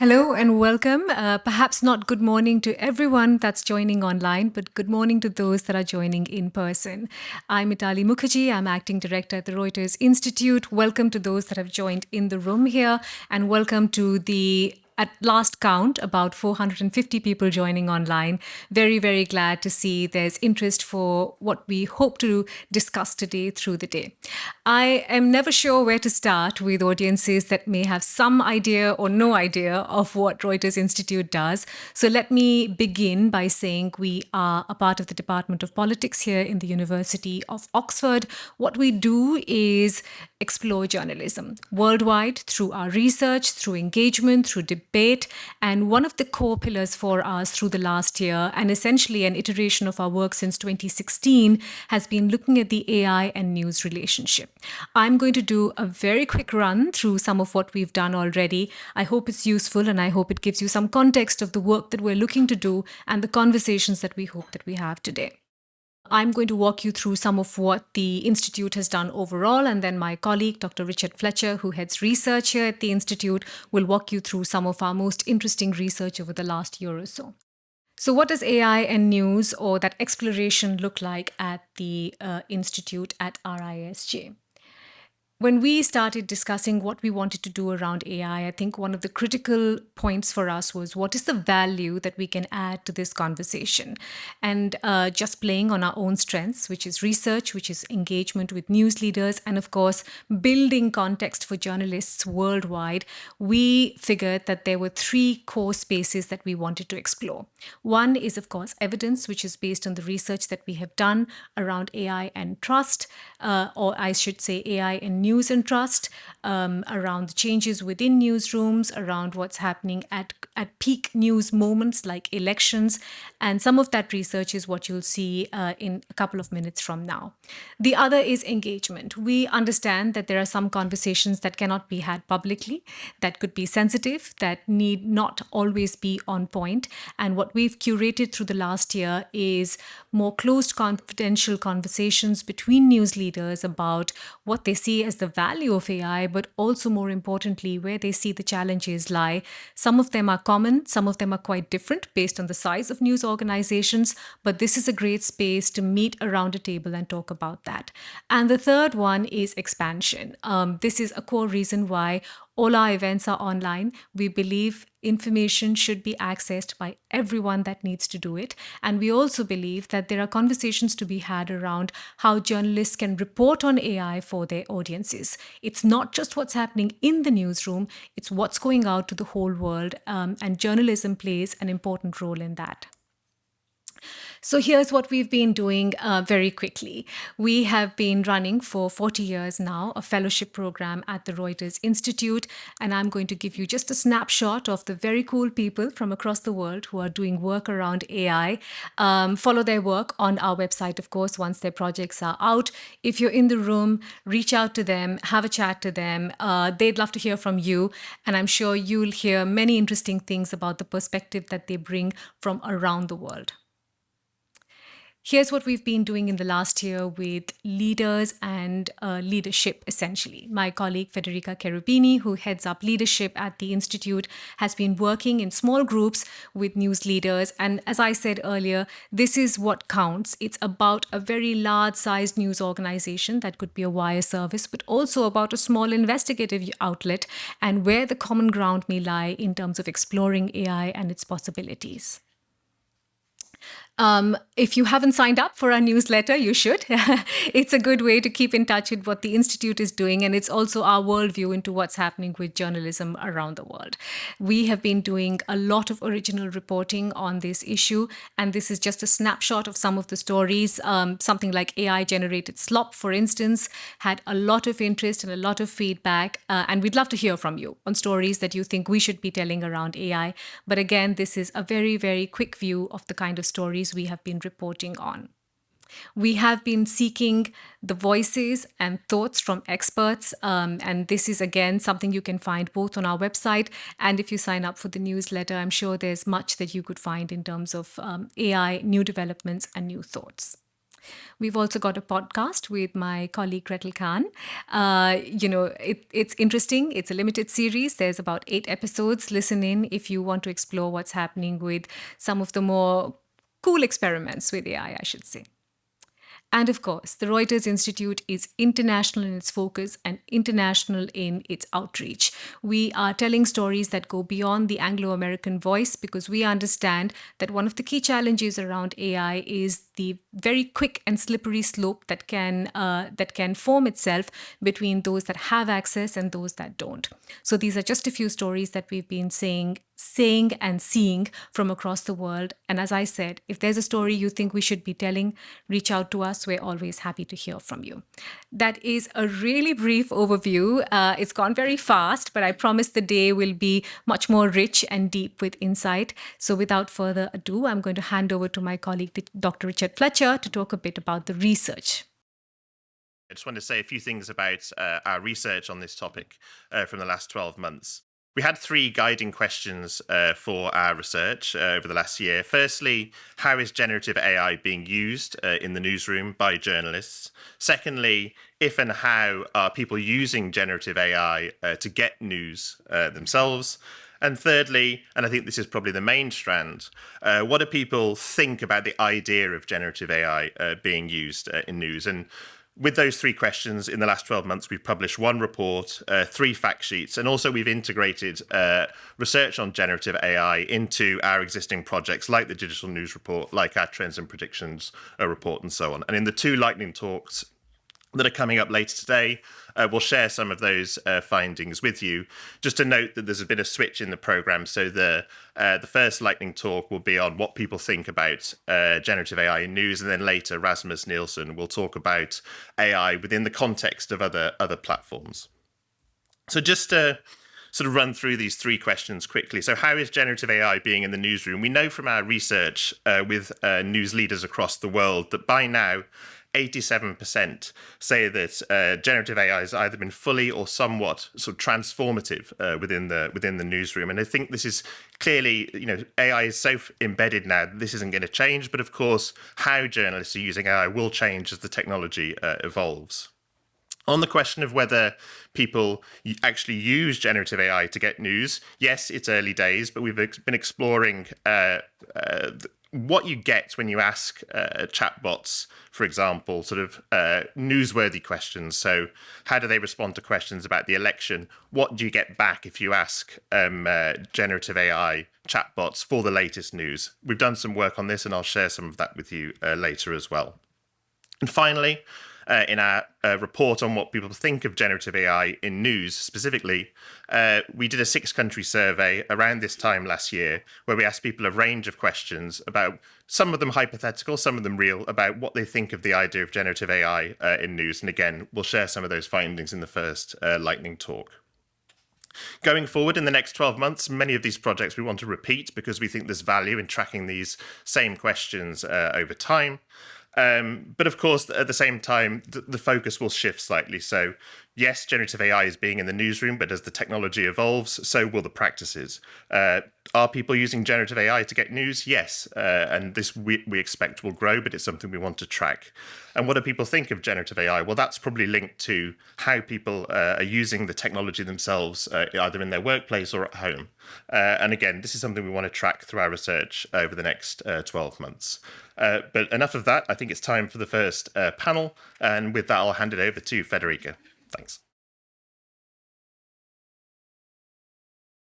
Hello and welcome. Perhaps not good morning to everyone that's joining online, but good morning to those that are joining in person. I'm Mitali Mukherjee. I'm acting director at the Reuters Institute. Welcome to those that have joined in the room here, and welcome to the at last count, about 450 people joining online. Very, very glad to see there's interest for what we hope to discuss today through the day. I am never sure where to start with audiences that may have some idea or no idea of what Reuters Institute does. So let me begin by saying we are a part of the Department of Politics here in the University of Oxford. What we do is explore journalism worldwide through our research, through engagement, through debate. And one of the core pillars for us through the last year, and essentially an iteration of our work since 2016, has been looking at the AI and news relationship. I'm going to do a very quick run through some of what we've done already. I hope it's useful and I hope it gives you some context of the work that we're looking to do and the conversations that we hope that we have today. I'm going to walk you through some of what the Institute has done overall, and then my colleague, Dr. Richard Fletcher, who heads research here at the Institute, will walk you through some of our most interesting research over the last year or so. So, what does AI and news or that exploration look like at the Institute at RISJ? When we started discussing what we wanted to do around AI, I think one of the critical points for us was what is the value that we can add to this conversation? And just playing on our own strengths, which is research, which is engagement with news leaders, and of course, building context for journalists worldwide, we figured that there were three core spaces that we wanted to explore. One is, of course, evidence, which is based on the research that we have done around AI and trust, or I should say AI and news and trust, around the changes within newsrooms, around what's happening at peak news moments like elections. And some of that research is what you'll see in a couple of minutes from now. The other is engagement. We understand that there are some conversations that cannot be had publicly, that could be sensitive, that need not always be on point. And what we've curated through the last year is more closed, confidential conversations between news leaders about what they see as the value of AI, but also more importantly, where they see the challenges lie. Some of them are common, some of them are quite different based on the size of news organizations, but this is a great space to meet around a table and talk about that. And the third one is expansion. This is a core reason why all our events are online. We believe information should be accessed by everyone that needs to do it. And we also believe that there are conversations to be had around how journalists can report on AI for their audiences. It's not just what's happening in the newsroom, it's what's going out to the whole world. And journalism plays an important role in that. So here's what we've been doing very quickly. We have been running for 40 years now a fellowship program at the Reuters Institute, and I'm going to give you just a snapshot of the very cool people from across the world who are doing work around AI. Follow their work on our website, of course, once their projects are out. If you're in the room, reach out to them, have a chat to them. They'd love to hear from you, and I'm sure you'll hear many interesting things about the perspective that they bring from around the world. Here's what we've been doing in the last year with leaders and leadership, essentially. My colleague Federica Cherubini, who heads up leadership at the Institute, has been working in small groups with news leaders. And as I said earlier, this is what counts. It's about a very large-sized news organization that could be a wire service, but also about a small investigative outlet and where the common ground may lie in terms of exploring AI and its possibilities. If you haven't signed up for our newsletter, you should. It's a good way to keep in touch with what the Institute is doing, and it's also our worldview into what's happening with journalism around the world. We have been doing a lot of original reporting on this issue, and this is just a snapshot of some of the stories. Something like AI-generated slop, for instance, had a lot of interest and a lot of feedback, and we'd love to hear from you on stories that you think we should be telling around AI. But again, this is a very, very quick view of the kind of stories we have been reporting on. We have been seeking the voices and thoughts from experts, and this is again something you can find both on our website and if you sign up for the newsletter. I'm sure there's much that you could find in terms of AI, new developments, and new thoughts. We've also got a podcast with my colleague Gretel Khan. It's interesting. It's a limited series. There's about 8 episodes. Listen in if you want to explore what's happening with some of the more cool experiments with AI, I should say. And of course, the Reuters Institute is international in its focus and international in its outreach. We are telling stories that go beyond the Anglo American voice because we understand that one of the key challenges around AI is the very quick and slippery slope that can form itself between those that have access and those that don't. So these are just a few stories that we've been saying and seeing from across the world. And as I said, if there's a story you think we should be telling, reach out to us. We're always happy to hear from you. That is a really brief overview. It's gone very fast, but I promise the day will be much more rich and deep with insight. So without further ado, I'm going to hand over to my colleague, Dr. Richard Fletcher, to talk a bit about the research. I just want to say a few things about our research on this topic from the last 12 months. We had 3 guiding questions for our research over the last year. Firstly, how is generative AI being used in the newsroom by journalists? Secondly, if and how are people using generative AI to get news themselves? And thirdly, and I think this is probably the main strand, what do people think about the idea of generative AI being used in news? And with those 3 questions, in the last 12 months, we've published 1 report, 3 fact sheets, and also we've integrated research on generative AI into our existing projects, like the Digital News Report, like our Trends and Predictions report, and so on. And in the 2 lightning talks that are coming up later today, we'll share some of those findings with you. Just to note that there's been a switch in the programme, so the first lightning talk will be on what people think about generative AI in news, and then later Rasmus Nielsen will talk about AI within the context of other platforms. So just to sort of run through these 3 questions quickly. So how is generative AI being in the newsroom? We know from our research with news leaders across the world that by now, 87% say that generative AI has either been fully or somewhat sort of transformative within the newsroom. And I think this is clearly, AI is so embedded now that this isn't going to change. But of course, how journalists are using AI will change as the technology evolves. On the question of whether people actually use generative AI to get news, yes, it's early days, but we've been exploring what you get when you ask chatbots, for example, sort of newsworthy questions. So how do they respond to questions about the election? What do you get back if you ask generative AI chatbots for the latest news? We've done some work on this, and I'll share some of that with you later as well. And finally, in our report on what people think of generative AI in news specifically, we did a 6-country survey around this time last year where we asked people a range of questions about, some of them hypothetical, some of them real, about what they think of the idea of generative AI in news. And again, we'll share some of those findings in the first lightning talk. Going forward in the next 12 months, many of these projects we want to repeat because we think there's value in tracking these same questions over time. But of course, at the same time, the focus will shift slightly. So yes, generative AI is being in the newsroom, but as the technology evolves, so will the practices. Are people using generative AI to get news? Yes. And this we expect will grow, but it's something we want to track. And what do people think of generative AI? Well, that's probably linked to how people are using the technology themselves, either in their workplace or at home. And again, this is something we want to track through our research over the next 12 months. But enough of that. I think it's time for the first panel. And with that, I'll hand it over to Federica. Thanks.